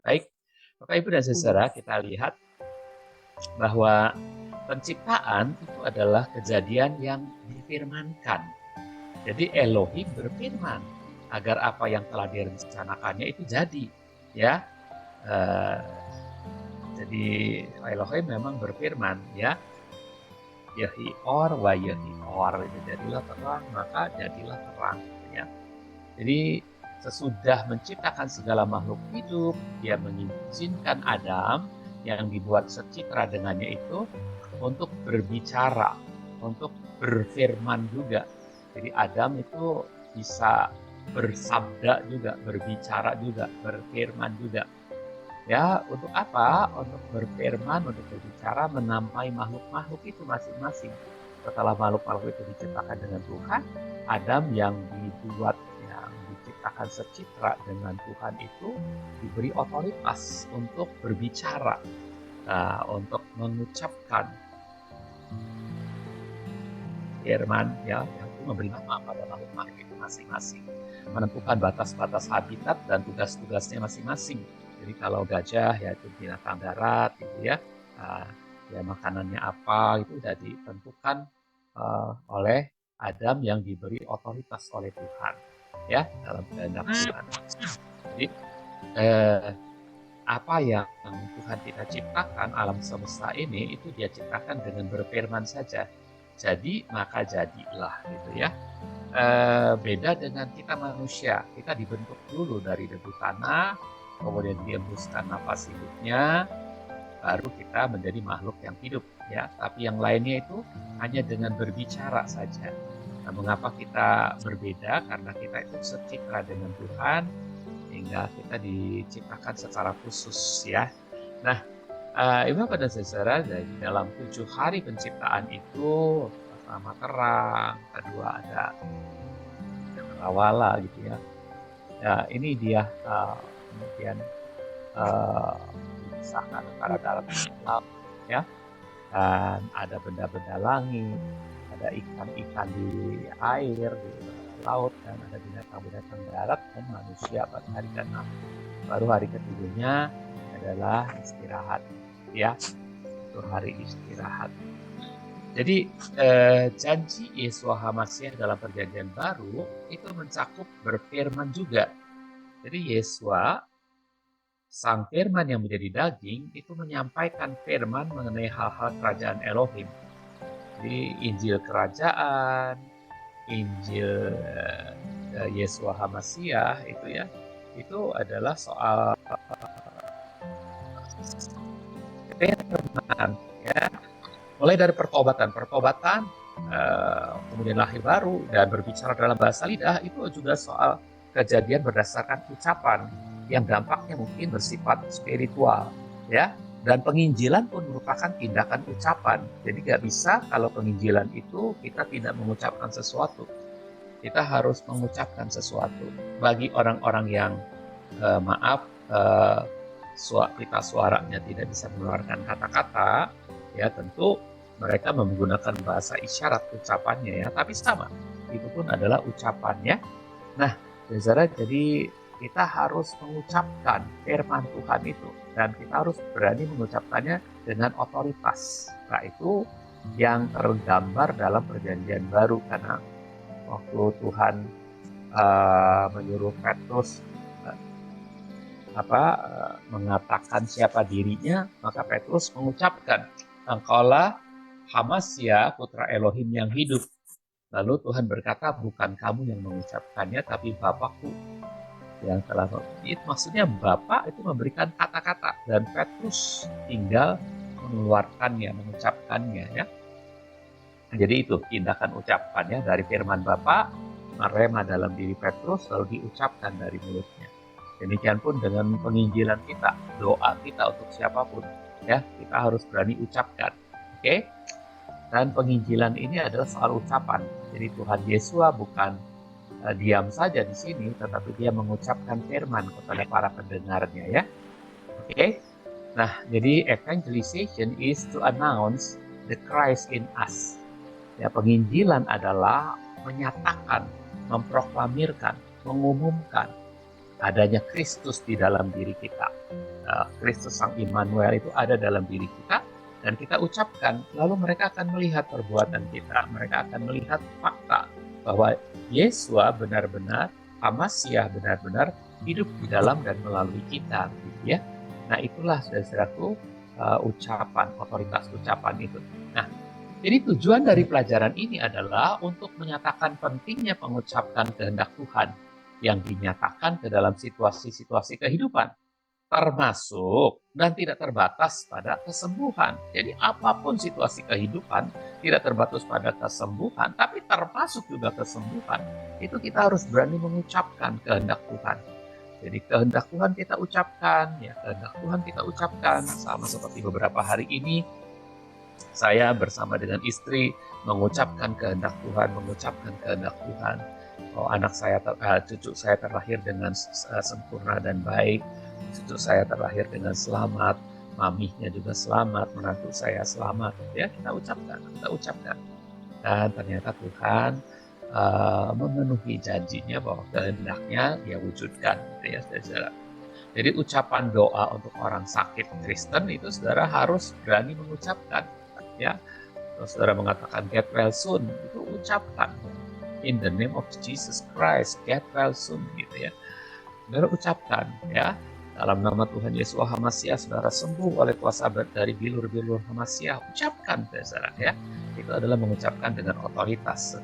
Baik, Bapak Ibu dan Saudara, kita lihat bahwa penciptaan itu adalah kejadian yang difirmankan. Jadi Elohim berfirman agar apa yang telah direncanakannya itu jadi, ya. Jadi Elohim memang berfirman, ya. Yehi or wa yehi or, itu jadilah terang maka jadilah terang, ya. Jadi sesudah menciptakan segala makhluk hidup, dia mengizinkan Adam yang dibuat secitra dengannya itu untuk berbicara, untuk berfirman juga. Jadi Adam itu bisa bersabda juga, berbicara juga, berfirman juga. Ya, untuk apa? Untuk berfirman, untuk berbicara, menampai makhluk-makhluk itu masing-masing. Setelah makhluk-makhluk itu diciptakan dengan Tuhan, Adam yang dibuat, yang diciptakan secitra dengan Tuhan itu diberi otoritas untuk berbicara, untuk mengucapkan firman, ya, yang itu memberi nama pada makhluk-makhluk itu masing-masing, menentukan batas-batas habitat dan tugas-tugasnya masing-masing. Jadi kalau gajah ya itu binatang darat gitu ya, ya makanannya apa itu sudah ditentukan oleh Adam yang diberi otoritas oleh Tuhan, ya, dalam kehendak Tuhan. Jadi apa yang Tuhan kita ciptakan, alam semesta ini itu dia ciptakan dengan berfirman saja. Jadi maka jadilah gitu ya. Beda dengan kita manusia, kita dibentuk dulu dari debu tanah, kemudian dihembuskan nafas hidupnya, baru kita menjadi makhluk yang hidup, ya. Tapi yang lainnya itu hanya dengan berbicara saja. Nah, mengapa kita berbeda? Karena kita itu secitra dengan Tuhan, sehingga kita diciptakan secara khusus, ya. Nah, Ibu pada saudara, dalam 7 hari penciptaan itu pertama terang, kedua ada awala gitu ya. Ya, ini dia kemudian dipisahkan antara darat dan laut, ya. Dan ada benda-benda langit, ada ikan-ikan di air, di laut, dan ada binatang-binatang darat dan manusia pada hari ke-6. Baru hari ketujuhnya adalah istirahat, ya, itu hari istirahat. Jadi janji Yeshua HaMashiach dalam perjanjian baru itu mencakup berfirman juga. Jadi Yeshua, sang firman yang menjadi daging, itu menyampaikan firman mengenai hal-hal kerajaan Elohim. Jadi Injil kerajaan, Injil Yeshua HaMashiach itu ya, itu adalah soal firman, ya. Mulai dari pertobatan, kemudian lahir baru, dan berbicara dalam bahasa lidah, itu juga soal kejadian berdasarkan ucapan yang dampaknya mungkin bersifat spiritual, ya. Dan penginjilan pun merupakan tindakan ucapan. Jadi nggak bisa kalau penginjilan itu kita tidak mengucapkan sesuatu. Kita harus mengucapkan sesuatu. Bagi orang-orang yang pita suaranya tidak bisa mengeluarkan kata-kata, ya tentu mereka menggunakan bahasa isyarat ucapannya, ya, tapi sama, itu pun adalah ucapannya. Nah, saudara, jadi kita harus mengucapkan firman Tuhan itu, dan kita harus berani mengucapkannya dengan otoritas. Nah, itu yang tergambar dalam perjanjian baru, karena waktu Tuhan menyuruh Petrus mengatakan siapa dirinya, maka Petrus mengucapkan, engkaulah Hamasya, putra Elohim yang hidup. Lalu Tuhan berkata, bukan kamu yang mengucapkannya, tapi Bapakku yang telah itu. Maksudnya Bapak itu memberikan kata-kata, dan Petrus tinggal mengeluarkannya, mengucapkannya, ya. Jadi itu tindakan ucapannya dari firman Bapa, merema dalam diri Petrus, lalu diucapkan dari mulutnya. Demikian pun dengan penginjilan kita, doa kita untuk siapapun, ya, kita harus berani ucapkan, oke? Dan penginjilan ini adalah soal ucapan. Jadi Tuhan Yesus bukan diam saja di sini, tetapi dia mengucapkan firman kepada para pendengarnya, ya. Oke? Nah, jadi evangelization is to announce the Christ in us. Ya, penginjilan adalah menyatakan, memproklamirkan, mengumumkan adanya Kristus di dalam diri kita. Kristus Sang Immanuel itu ada dalam diri kita, dan kita ucapkan, lalu mereka akan melihat perbuatan kita, mereka akan melihat fakta bahwa Yesua benar-benar, Hamasiah benar-benar hidup di dalam dan melalui kita, gitu ya. Nah, itulah saudaraku ucapan, otoritas ucapan itu. Nah, jadi tujuan dari pelajaran ini adalah untuk menyatakan pentingnya mengucapkan kehendak Tuhan yang dinyatakan ke dalam situasi-situasi kehidupan, termasuk dan tidak terbatas pada kesembuhan. Jadi apapun situasi kehidupan, tidak terbatas pada kesembuhan, tapi termasuk juga kesembuhan, itu kita harus berani mengucapkan kehendak Tuhan. Jadi kehendak Tuhan kita ucapkan, ya kehendak Tuhan kita ucapkan. Sama seperti beberapa hari ini, saya bersama dengan istri mengucapkan kehendak Tuhan, mengucapkan kehendak Tuhan. Oh, cucu saya terlahir dengan sempurna dan baik. Cucu saya terlahir dengan selamat, maminya juga selamat, menantu saya selamat. Ya, kita ucapkan. Dan ternyata Tuhan memenuhi janjinya bahwa kehendaknya Dia wujudkan, gitu ya, saudara. Jadi ucapan doa untuk orang sakit Kristen itu saudara harus berani mengucapkan, ya. Kalau saudara mengatakan get well soon, itu ucapkan in the name of Jesus Christ, get well soon, gitu ya. Saudara ucapkan, ya. Dalam nama Tuhan Yesus Hamasiah, saudara sembuh oleh kuasa dari bilur-bilur Hamasiah. Ucapkan, saudara, ya. Itu adalah mengucapkan dengan otoritas.